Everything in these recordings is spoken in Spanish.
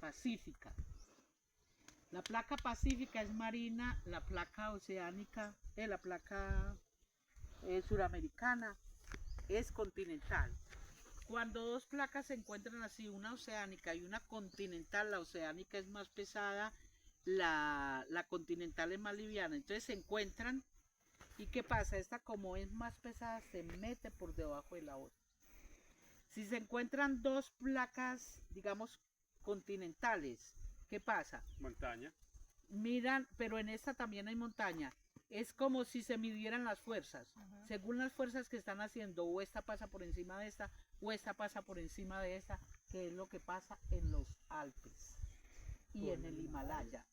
pacífica. La placa pacífica es marina, la placa oceánica, la placa suramericana es continental. Cuando dos placas se encuentran así, una oceánica y una continental, la oceánica es más pesada, la continental es más liviana. Entonces se encuentran y ¿qué pasa? Esta como es más pesada se mete por debajo de la otra. Si se encuentran dos placas, digamos, continentales, ¿qué pasa? Montaña. Miran, pero en esta también hay montaña. Es como si se midieran las fuerzas. Según las fuerzas que están haciendo, o esta pasa por encima de esta, o esta pasa por encima de esta, que es lo que pasa en los Alpes y en el Himalaya.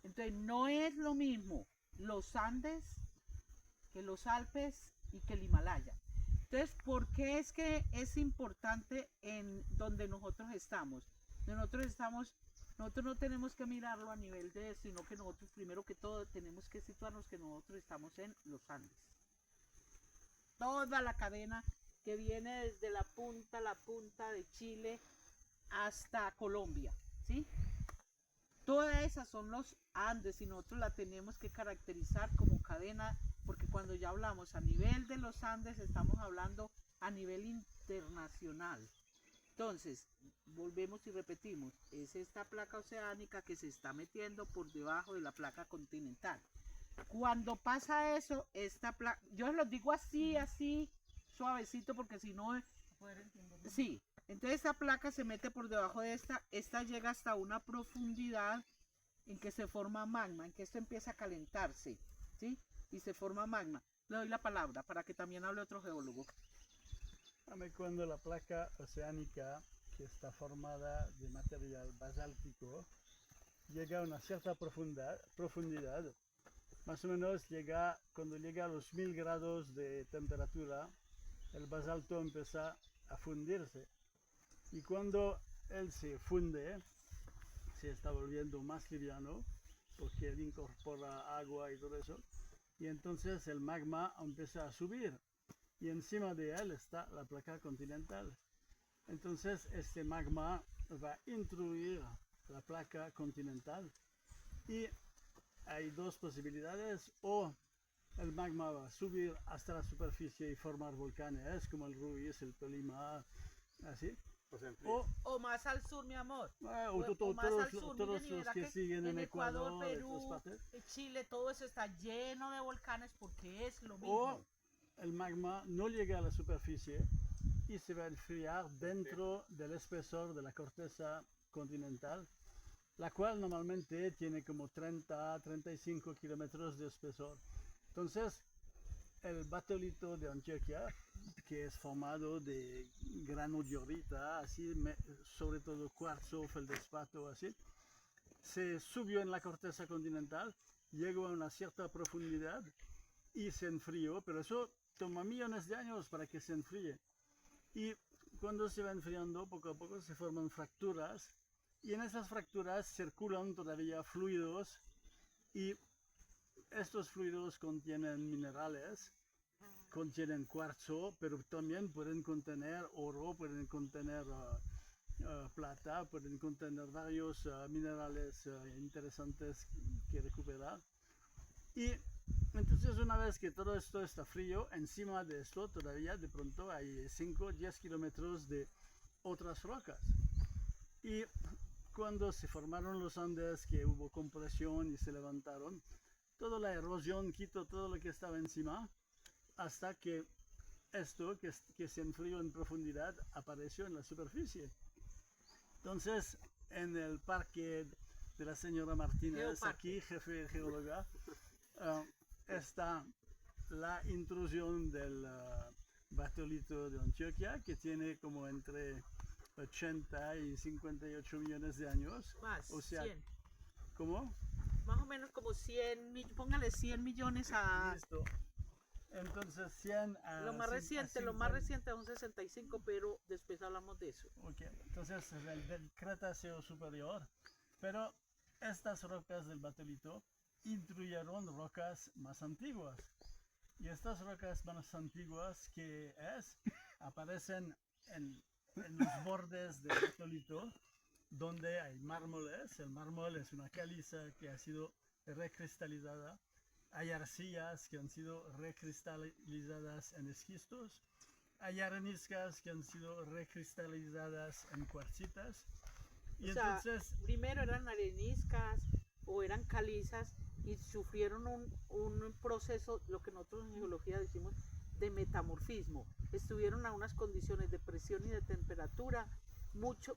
Entonces no es lo mismo los Andes que los Alpes y que el Himalaya. Entonces, ¿por qué es que es importante en donde nosotros estamos? Nosotros no tenemos que mirarlo a nivel de, sino que nosotros primero que todo tenemos que situarnos que nosotros estamos en los Andes. Toda la cadena que viene desde la punta de Chile hasta Colombia, ¿sí? Todas esas son los Andes y nosotros la tenemos que caracterizar como cadena, porque cuando ya hablamos a nivel de los Andes estamos hablando a nivel internacional. Entonces, volvemos y repetimos, es esta placa oceánica que se está metiendo por debajo de la placa continental. Cuando pasa eso, esta placa, yo lo digo así, suavecito, porque si no, sí, entonces esta placa se mete por debajo de esta llega hasta una profundidad en que se forma magma, en que esto empieza a calentarse, ¿sí? Y se forma magma. Le doy la palabra para que también hable otro geólogo. Cuando la placa oceánica, que está formada de material basáltico, llega a una cierta profundidad, más o menos cuando llega a los 1000 grados de temperatura, el basalto empieza a fundirse. Y cuando él se funde, se está volviendo más liviano, porque él incorpora agua y todo eso, y entonces el magma empieza a subir. Y encima de él está la placa continental. Entonces este magma va a intruir la placa continental y hay dos posibilidades: o el magma va a subir hasta la superficie y formar volcanes como el Ruiz, el Tolima, así, o más al sur, mi amor. todos los que siguen en Ecuador, Perú, Chile, todo eso está lleno de volcanes porque es lo mismo. O el magma no llega a la superficie y se va a enfriar dentro del espesor de la corteza continental, la cual normalmente tiene como 30-35 kilómetros de espesor. Entonces, el batolito de Antioquia, que es formado de grano de diorita, así, sobre todo cuarzo, feldespato, así, se subió en la corteza continental, llegó a una cierta profundidad y se enfrió, pero eso toma millones de años para que se enfríe. Y cuando se va enfriando, poco a poco se forman fracturas, y en esas fracturas circulan todavía fluidos, y estos fluidos contienen minerales, contienen cuarzo, pero también pueden contener oro, pueden contener plata, pueden contener varios minerales interesantes que recuperar. Y entonces, una vez que todo esto está frío, encima de esto todavía de pronto hay 5-10 kilómetros de otras rocas. Y cuando se formaron los Andes, que hubo compresión y se levantaron, toda la erosión quitó todo lo que estaba encima, hasta que esto que se enfrió en profundidad apareció en la superficie. Entonces, en el parque de la señora Martínez, aquí, jefe geóloga, está la intrusión del batolito de Antioquia, que tiene como entre 80 y 58 millones de años. Más, o sea, 100. ¿Cómo? Más o menos como 100, póngale 100 millones a... Listo. Entonces 100 a... Lo más reciente es un 65, pero después hablamos de eso. Ok, entonces del Cretáceo superior, pero estas rocas del batolito intruyeron rocas más antiguas. Y estas rocas más antiguas aparecen en los bordes del batolito, donde hay mármoles. El mármol es una caliza que ha sido recristalizada. Hay arcillas que han sido recristalizadas en esquistos. Hay areniscas que han sido recristalizadas en cuarcitas. Y O sea, entonces, primero eran areniscas o eran calizas y sufrieron un proceso, lo que nosotros en geología decimos, de metamorfismo. Estuvieron a unas condiciones de presión y de temperatura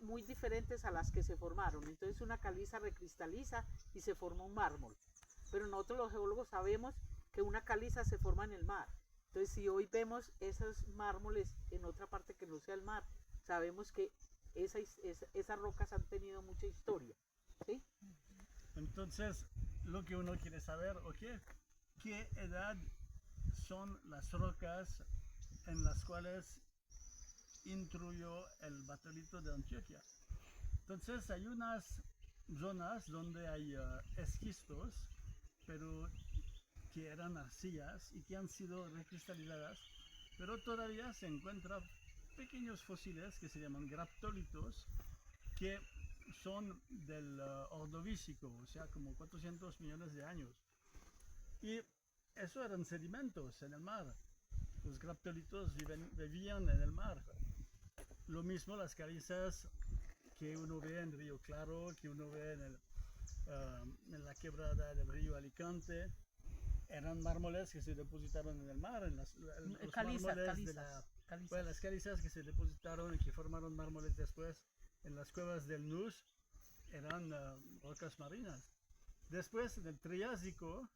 muy diferentes a las que se formaron. Entonces una caliza recristaliza y se forma un mármol. Pero nosotros los geólogos sabemos que una caliza se forma en el mar. Entonces si hoy vemos esos mármoles en otra parte que no sea el mar, sabemos que esas rocas han tenido mucha historia. ¿Sí? entonces, lo que uno quiere saber, ok, ¿qué edad son las rocas en las cuales intruyó el batolito de Antioquia? Entonces hay unas zonas donde hay esquistos, pero que eran arcillas y que han sido recristalizadas, pero todavía se encuentran pequeños fósiles que se llaman graptólitos, que son del Ordovícico, o sea, como 400 millones de años. Y eso eran sedimentos en el mar. Los graptólitos vivían en el mar. Lo mismo las calizas que uno ve en Río Claro, que uno ve en la quebrada del río Alicante, eran mármoles que se depositaron en el mar, los mármoles de las calizas que se depositaron y que formaron mármoles después en las cuevas del Nus eran rocas marinas. Después, en el Triásico,